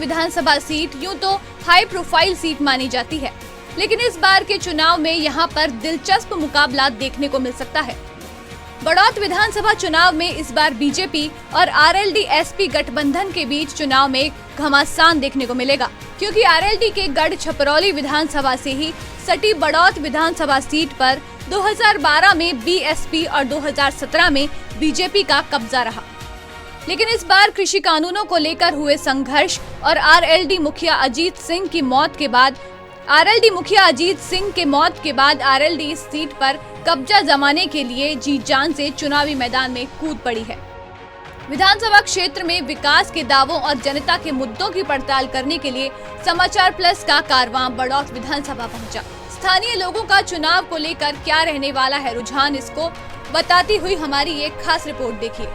विधानसभा seat यूं तो high profile seat मानी जाती है, लेकिन इस बार के चुनाव में यहां पर दिलचस्प मुकाबला देखने को मिल सकता है। बड़ौत विधानसभा चुनाव में इस बार बीजेपी और आरएलडी-एसपी गठबंधन के बीच चुनाव में घमासान देखने को मिलेगा, क्योंकि आरएलडी के गढ़ छपरौली विधानसभा से ही सटी बड़ौत विधानसभा सीट पर 2012 में बीएसपी और 2017 में बीजेपी का कब्जा रहा। लेकिन इस बार कृषि कानूनों को लेकर हुए संघर्ष और आरएलडी मुखिया अजीत सिंह की मौत के बाद आरएलडी इस सीट पर कब्जा जमाने के लिए जी जान से चुनावी मैदान में कूद पड़ी है। विधानसभा क्षेत्र में विकास के दावों और जनता के मुद्दों की पड़ताल करने के लिए समाचार प्लस का कारवां बड़ौत विधानसभा पहुंचा। स्थानीय लोगों का चुनाव को लेकर क्या रहने वाला है रुझान, इसको बताती हुई हमारी एक खास रिपोर्ट देखिए।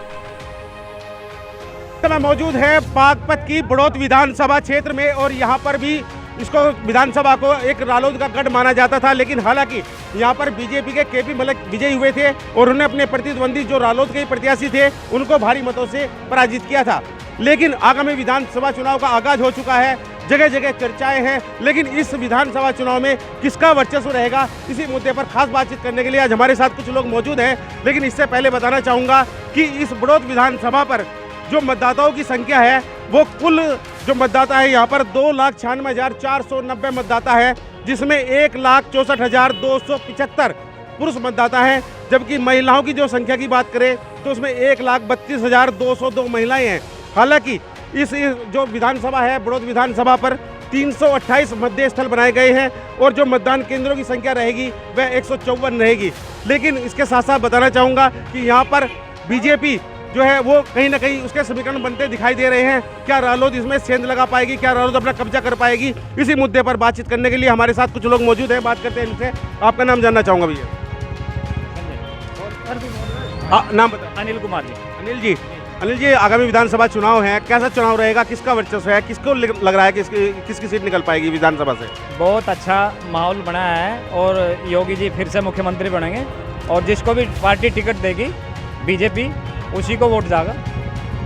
मौजूद है बागपत की बड़ौत विधानसभा क्षेत्र में और यहाँ पर भी इसको विधानसभा को एक रालोद का गढ़ माना जाता था, लेकिन हालांकि यहाँ पर बीजेपी के केपी मलिक विजयी हुए थे और उन्होंने अपने प्रतिद्वंदी जो रालोद के प्रत्याशी थे उनको भारी मतों से पराजित किया था। लेकिन आगामी विधानसभा चुनाव का आगाज हो चुका है, जगह जगह चर्चाएं हैं, लेकिन इस विधानसभा चुनाव में किसका वर्चस्व रहेगा, इसी मुद्दे पर खास बातचीत करने के लिए आज हमारे साथ कुछ लोग मौजूद हैं। लेकिन इससे पहले बताना चाहूँगा कि इस बड़ौत विधानसभा पर जो मतदाताओं की संख्या है वो कुल जो मतदाता है यहाँ पर 2,96,490 मतदाता है, जिसमें 1,64,275 पुरुष मतदाता हैं, जबकि महिलाओं की जो संख्या की बात करें तो उसमें 1,32,202 महिलाएं हैं। हालांकि इस जो विधानसभा है बड़ौत विधानसभा पर 328 मतदेय स्थल बनाए गए हैं और जो मतदान केंद्रों की संख्या रहेगी वह 154 रहेगी। लेकिन इसके साथ साथ बताना चाहूँगा कि यहाँ पर बीजेपी जो है वो कहीं ना कहीं उसके समीकरण बनते दिखाई दे रहे हैं। क्या रालोद इसमें सेंध लगा पाएगी, क्या रालोद अपना कब्जा कर पाएगी, इसी मुद्दे पर बातचीत करने के लिए हमारे साथ कुछ लोग मौजूद हैं। बात करते हैं इनसे। आपका नाम जानना चाहूँगा भैया। नाम बताओ। अनिल कुमार जी। अनिल जी, आगामी विधानसभा चुनाव है, कैसा चुनाव रहेगा, किसका वर्चस्व है, किसको लग रहा है कि किसकी सीट निकल पाएगी विधानसभा से? बहुत अच्छा माहौल बना है और योगी जी फिर से मुख्यमंत्री बनेंगे और जिसको भी पार्टी टिकट देगी बीजेपी उसी को वोट जाएगा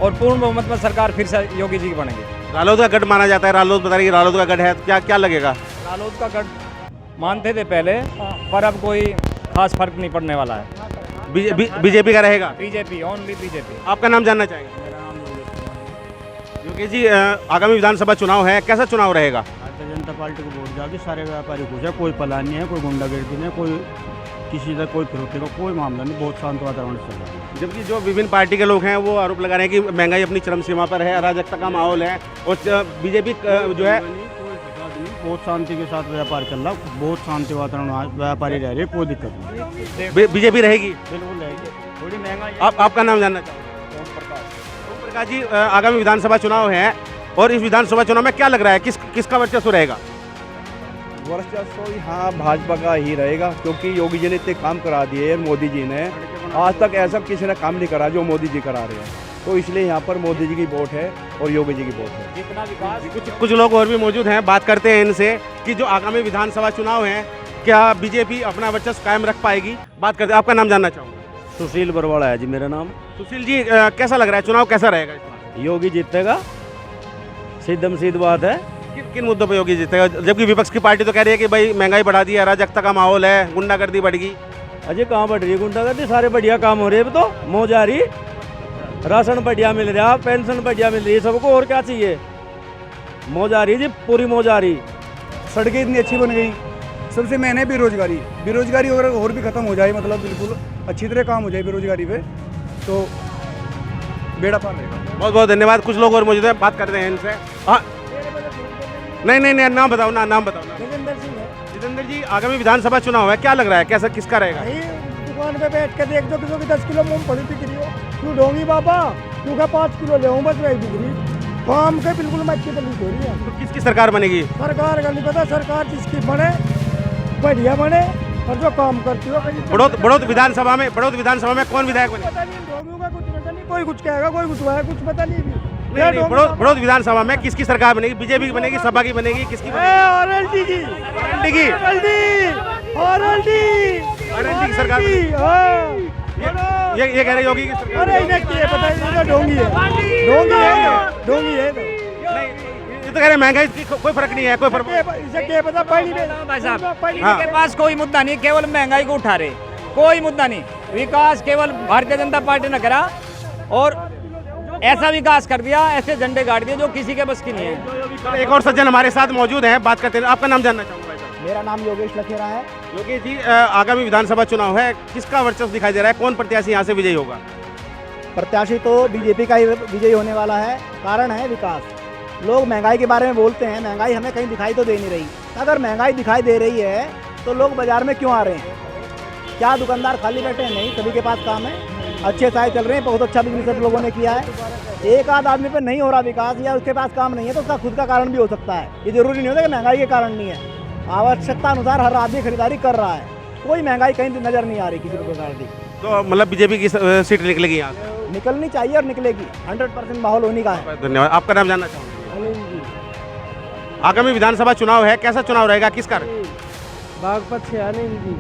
और पूर्ण बहुमत में सरकार फिर से योगी जी की बनेगी। रालोद का गढ़ माना जाता है, रालोद बता रही है रालोद का गढ़ है, क्या लगेगा? रालोद का गढ़ मानते थे पहले, पर अब कोई खास फर्क नहीं पड़ने वाला है। बीजेपी का रहेगा? BJP, only BJP. आपका नाम जानना चाहेंगे? मेरा नाम योगी जी, आगामी विधानसभा चुनाव है, कैसा चुनाव रहेगा? भारतीय जनता पार्टी को वोट जाके सारे व्यापारी खुश है, कोई पलान नहीं है, कोई गुंडागर्दी नहीं है, कोई किसी का कोई फिरौती का कोई मामला नहीं, बहुत शांत वातावरण चल रहा है। जबकि जो विभिन्न पार्टी के लोग हैं वो आरोप लगा रहे हैं कि महंगाई अपनी चरम सीमा पर है, अराजकता का माहौल है और बीजेपी जो है बहुत शांति के साथ व्यापार चल रहा, बहुत शांति वातावरण, व्यापारी रह रहे, कोई दिक्कत नहीं। बीजेपी रहेगी? बिल्कुल रहेगी। थोड़ी महंगाई। आपका नाम जानना चाहूँगा? ओम प्रकाश जी, आगामी विधानसभा चुनाव है और इस विधानसभा चुनाव में क्या लग रहा है, किसका वर्चस्व रहेगा? वर्चस्व हाँ भाजपा का ही रहेगा, क्योंकि योगी जी ने इतने काम करा दिए, मोदी जी ने आज तक ऐसा किसी ने काम नहीं करा जो मोदी जी करा रहे हैं, तो इसलिए यहाँ पर मोदी जी की वोट है और योगी जी की वोट है। जितना विकास। कुछ लोग और भी मौजूद हैं, बात करते हैं इनसे कि जो आगामी विधानसभा चुनाव है क्या बीजेपी अपना वर्चस्व कायम रख पाएगी। बात करते हैं। आपका नाम जानना चाहूँगा? सुशील बरवाड़ा है जी मेरा नाम। सुशील जी, कैसा लग रहा है, चुनाव कैसा रहेगा इस बार? योगी जीतेगा, सीधम सीध बात है। किन मुद्दों पर योगी जीतेगा, जबकि विपक्ष की पार्टी तो कह रही है कि भाई महंगाई बढ़ा दी है, अराजकता का माहौल है, गुंडागर्दी बढ़ गई? अजय कहाँ बढ़ रही है गुंडागर्दी, सारे बढ़िया काम हो रहे हैं। तो मौज आ रही, राशन बढ़िया मिल रहा, पेंशन बढ़िया मिल रही है, सबको और क्या चाहिए। मौज आ रही जी, पूरी मौज आ रही। सड़कें इतनी अच्छी बन गई, सबसे मैंने बेरोजगारी अगर और भी खत्म हो जाए, मतलब बिल्कुल अच्छी तरह काम हो जाए बेरोजगारी पे, तो बेड़ा पार रहेगा। बहुत बहुत धन्यवाद। कुछ लोग और मौजूद हैं, बात करते हैं इनसे। हाँ, नहीं, नाम बताओ ना। जितेंद्र सिंह है। जितेंद्र जी, आगामी विधानसभा चुनाव है, क्या लग रहा है, कैसा किसका रहेगा? दुकान पे बैठ के देख दो किसी की 10 किलो मूंगफली बिक रही हो, तू ढोंगी बाबा, तू क्या 5 किलो ले बस वही बिक रही, काम के बिल्कुल मच्छी तली हो रही है। तो किसकी सरकार बनेगी? सरकार का नहीं पता, सरकार जिसकी बने बढ़िया बने और जो काम करती हो। बड़ौत विधानसभा में कौन विधायक बने? पता नहीं, ढोंगियों का कुछ पता नहीं, कोई कुछ कहेगा, कोई कुछ है, कुछ पता नहीं। बड़ौत विधानसभा में किसकी सरकार बनेगी? बीजेपी की बनेगी, सपा की बनेगी, किसकी बनेगी? आरएलडी की सरकार। ये कह रहे योगी की सरकार। अरे इन्हें क्या पता है, ढोंगी है। नहीं, तो कह रहे हैं महंगाई की कोई फर्क नहीं है, कोई फर्क इसे क्या पता पहली भाई साहब हाँ। इनके पास कोई मुद्दा नहीं, केवल महंगाई को उठा रहे, कोई मुद्दा नहीं। विकास केवल भारतीय जनता पार्टी ने करा और ऐसा विकास कर दिया, ऐसे झंडे गाड़ दिए जो किसी के बस की नहीं है। एक और सज्जन हमारे साथ मौजूद हैं, बात करते हैं। आपका नाम जानना चाहूँगा भाई साहब। मेरा नाम योगेश लखेरा है। योगेश जी, आगामी विधानसभा चुनाव है, किसका वर्चस्व दिखाई दे रहा है, कौन प्रत्याशी यहाँ से विजयी होगा? प्रत्याशी तो बीजेपी का ही विजयी होने वाला है। कारण है विकास। लोग महंगाई के बारे में बोलते हैं, महंगाई हमें कहीं दिखाई तो दे नहीं रही। अगर महंगाई दिखाई दे रही है तो लोग बाजार में क्यों आ रहे हैं? क्या दुकानदार खाली बैठे हैं? नहीं, सभी के पास काम है, अच्छे साय चल रहे हैं, बहुत अच्छा बिजनेस सब लोगों ने किया है। एक आध आदमी पे नहीं हो रहा विकास या उसके पास काम नहीं है तो उसका खुद का कारण भी हो सकता है। ये जरूरी नहीं होता कि महंगाई के कारण नहीं है। आवश्यकता अनुसार हर आदमी खरीदारी कर रहा है, कोई महंगाई कहीं नजर नहीं आ रही किसी प्रकार की। तो मतलब बीजेपी की सीट निकलेगी यहाँ से? निकलनी चाहिए और निकलेगी, 100% माहौल होने का है। धन्यवाद। आपका नाम जानना चाहूँगा? आगामी विधानसभा चुनाव है, कैसा चुनाव रहेगा, किसका? बागपत से अनिल जी।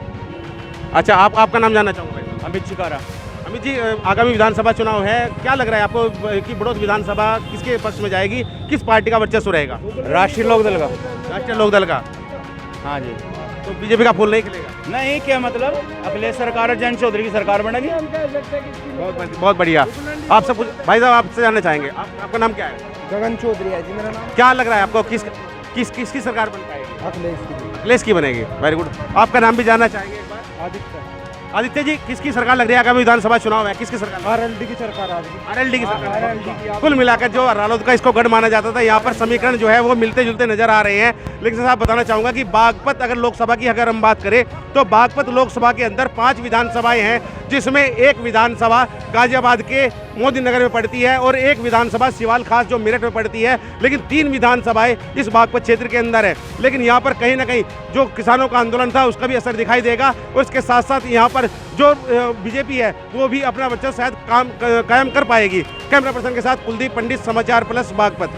अच्छा, आपका नाम जानना चाहूँगा भाई? अमित चिकारा। अमित जी, आगामी विधानसभा चुनाव है, क्या लग रहा है आपको कि बड़ौत विधानसभा किसके पक्ष में जाएगी, किस पार्टी का वर्चस्व रहेगा? राष्ट्रीय लोकदल का। राष्ट्रीय लोकदल का। हाँ जी। तो बीजेपी का फूल नहीं खिलेगा? नहीं, क्या मतलब, अखिलेश सरकार और जयंत चौधरी की सरकार बनेगी। बहुत बढ़िया। आप सब भाई साहब आपसे जानना चाहेंगे, आपका नाम क्या है? गगन चौधरी है जी मेरा नाम। क्या लग रहा है आपको, किसकी सरकार बन पाएगी? अखिलेश की। अखिलेश की बनेगी। Very good. आपका नाम भी जानना चाहेंगे एक बार? आदित्य। आदित्य जी, किसकी सरकार लग रही है आगामी विधानसभा चुनाव है, किसकी सरकार? आरएलडी की सरकार आ गई। आरएलडी की सरकार। कुल मिलाकर जो रालोद का इसको गढ़ माना जाता था, यहाँ पर समीकरण जो है वो मिलते जुलते नजर आ रहे हैं। लेकिन साहब बताना चाहूंगा कि बागपत, अगर लोकसभा की अगर हम बात करें तो बागपत लोकसभा के अंदर 5 विधानसभाएं हैं, जिसमें एक विधानसभा गाजियाबाद के मोदी नगर में पड़ती है और एक विधानसभा सिवाल खास जो मेरठ में पड़ती है। लेकिन 3 विधानसभाएं इस बागपत क्षेत्र के अंदर है। लेकिन यहाँ पर कहीं ना कहीं जो किसानों का आंदोलन था उसका भी असर दिखाई देगा और इसके साथ साथ यहाँ पर जो बीजेपी है वो भी अपना वर्चस्व शायद कायम कर पाएगी। कैमरा पर्सन के साथ कुलदीप पंडित, समाचार प्लस बागपत।